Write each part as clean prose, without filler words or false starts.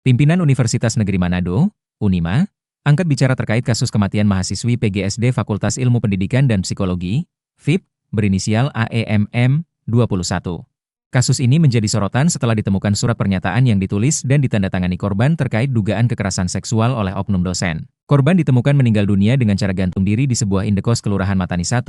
Pimpinan Universitas Negeri Manado, Unima, angkat bicara terkait kasus kematian mahasiswi PGSD Fakultas Ilmu Pendidikan dan Psikologi, FIP, berinisial AEMM, 21. Kasus ini menjadi sorotan setelah ditemukan surat pernyataan yang ditulis dan ditandatangani korban terkait dugaan kekerasan seksual oleh oknum dosen. Korban ditemukan meninggal dunia dengan cara gantung diri di sebuah indekos Kelurahan Matani 1,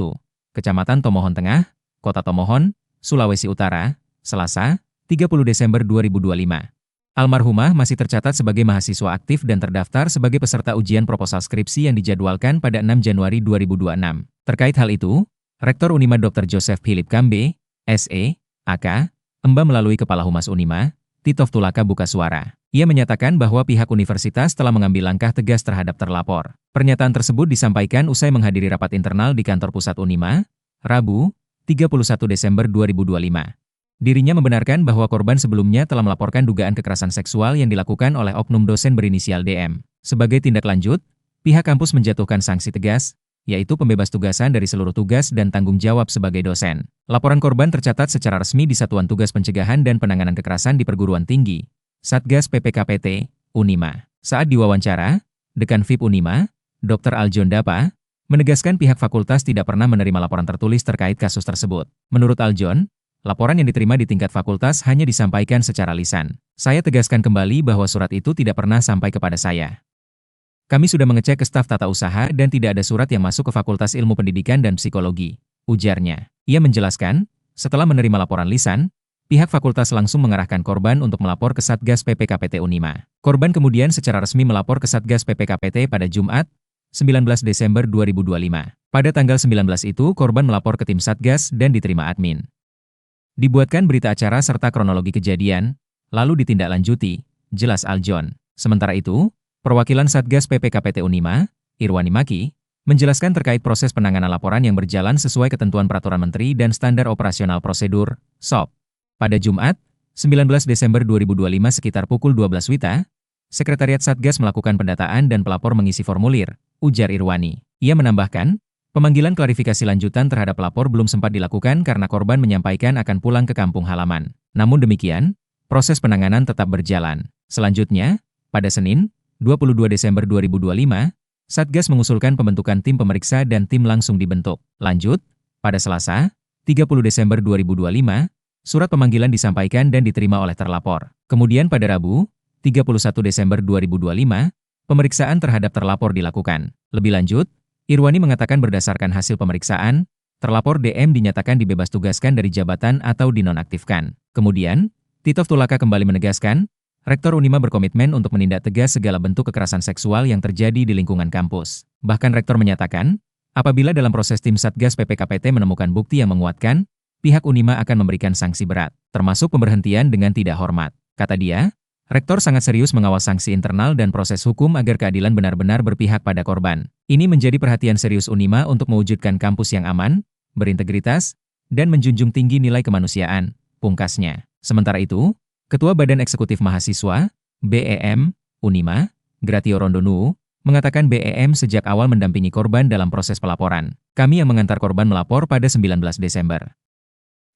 Kecamatan Tomohon Tengah, Kota Tomohon, Sulawesi Utara, Selasa, 30 Desember 2025. Almarhumah masih tercatat sebagai mahasiswa aktif dan terdaftar sebagai peserta ujian proposal skripsi yang dijadwalkan pada 6 Januari 2026. Terkait hal itu, Rektor Unima Dr. Joseph Philip Kambe, SE, AK, Emba melalui Kepala Humas Unima, Titov Tulaka buka suara. Ia menyatakan bahwa pihak universitas telah mengambil langkah tegas terhadap terlapor. Pernyataan tersebut disampaikan usai menghadiri rapat internal di kantor pusat Unima, Rabu, 31 Desember 2025. Dirinya membenarkan bahwa korban sebelumnya telah melaporkan dugaan kekerasan seksual yang dilakukan oleh oknum dosen berinisial DM. Sebagai tindak lanjut, pihak kampus menjatuhkan sanksi tegas, yaitu pembebas tugasan dari seluruh tugas dan tanggung jawab sebagai dosen. Laporan korban tercatat secara resmi di Satuan Tugas Pencegahan dan Penanganan Kekerasan di Perguruan Tinggi, Satgas PPKPT, Unima. Saat diwawancara, Dekan FIP Unima, Dr. Aljon Dapa, menegaskan pihak fakultas tidak pernah menerima laporan tertulis terkait kasus tersebut. Menurut Aljon, laporan yang diterima di tingkat fakultas hanya disampaikan secara lisan. Saya tegaskan kembali bahwa surat itu tidak pernah sampai kepada saya. Kami sudah mengecek ke staf tata usaha dan tidak ada surat yang masuk ke Fakultas Ilmu Pendidikan dan Psikologi, ujarnya. Ia menjelaskan, setelah menerima laporan lisan, pihak fakultas langsung mengarahkan korban untuk melapor ke Satgas PPKPT Unima. Korban kemudian secara resmi melapor ke Satgas PPKPT pada Jumat, 19 Desember 2025. Pada tanggal 19 itu, korban melapor ke tim Satgas dan diterima admin. Dibuatkan berita acara serta kronologi kejadian, lalu ditindaklanjuti, jelas Aljon. Sementara itu, perwakilan Satgas PPKPT Unima, Irwani Maki, menjelaskan terkait proses penanganan laporan yang berjalan sesuai ketentuan Peraturan Menteri dan Standar Operasional Prosedur, SOP. Pada Jumat, 19 Desember 2025 sekitar pukul 12 WITA, Sekretariat Satgas melakukan pendataan dan pelapor mengisi formulir, ujar Irwani. Ia menambahkan, pemanggilan klarifikasi lanjutan terhadap pelapor belum sempat dilakukan karena korban menyampaikan akan pulang ke kampung halaman. Namun demikian, proses penanganan tetap berjalan. Selanjutnya, pada Senin, 22 Desember 2025, Satgas mengusulkan pembentukan tim pemeriksa dan tim langsung dibentuk. Lanjut, pada Selasa, 30 Desember 2025, surat pemanggilan disampaikan dan diterima oleh terlapor. Kemudian pada Rabu, 31 Desember 2025, pemeriksaan terhadap terlapor dilakukan. Lebih lanjut, Irwani mengatakan berdasarkan hasil pemeriksaan, terlapor DM dinyatakan dibebas tugaskan dari jabatan atau dinonaktifkan. Kemudian, Titov Tulaka kembali menegaskan, Rektor Unima berkomitmen untuk menindak tegas segala bentuk kekerasan seksual yang terjadi di lingkungan kampus. Bahkan Rektor menyatakan, apabila dalam proses tim Satgas PPKPT menemukan bukti yang menguatkan, pihak Unima akan memberikan sanksi berat, termasuk pemberhentian dengan tidak hormat. Kata dia, Rektor sangat serius mengawal sanksi internal dan proses hukum agar keadilan benar-benar berpihak pada korban. Ini menjadi perhatian serius Unima untuk mewujudkan kampus yang aman, berintegritas, dan menjunjung tinggi nilai kemanusiaan, pungkasnya. Sementara itu, Ketua Badan Eksekutif Mahasiswa, BEM, Unima, Gratio Rondonu, mengatakan BEM sejak awal mendampingi korban dalam proses pelaporan. Kami yang mengantar korban melapor pada 19 Desember.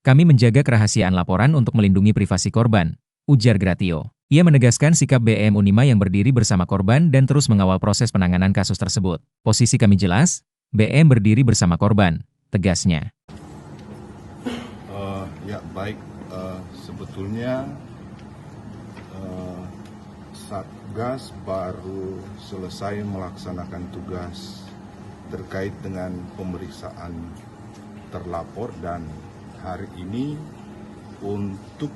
Kami menjaga kerahasiaan laporan untuk melindungi privasi korban, ujar Gratio. Ia menegaskan sikap BEM Unima yang berdiri bersama korban dan terus mengawal proses penanganan kasus tersebut. Posisi kami jelas, BEM berdiri bersama korban, tegasnya. Ya baik, sebetulnya Satgas baru selesai melaksanakan tugas terkait dengan pemeriksaan terlapor dan hari ini untuk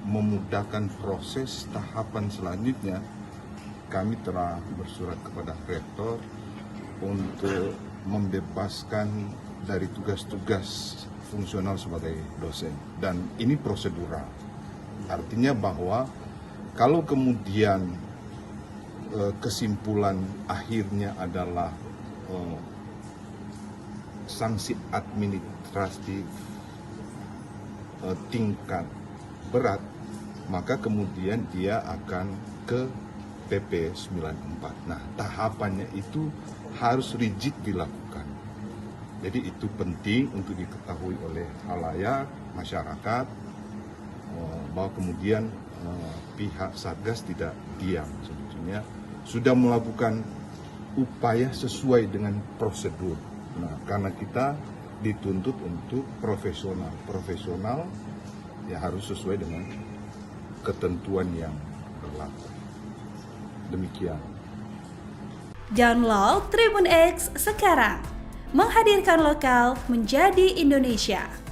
memudahkan proses tahapan selanjutnya, kami telah bersurat kepada Rektor untuk membebaskan dari tugas-tugas fungsional sebagai dosen. Dan ini prosedural. Artinya bahwa kalau kemudian kesimpulan akhirnya adalah sanksi administratif tingkat berat, maka kemudian dia akan ke PP 94. Nah, tahapannya itu harus rigid dilakukan. Jadi itu penting untuk diketahui oleh khalayak, masyarakat, bahwa kemudian pihak Satgas tidak diam, sebetulnya sudah melakukan upaya sesuai dengan prosedur. Nah, karena kita dituntut untuk profesional ya harus sesuai dengan ketentuan yang berlaku. Demikian. Download Tribun X sekarang, menghadirkan lokal menjadi Indonesia.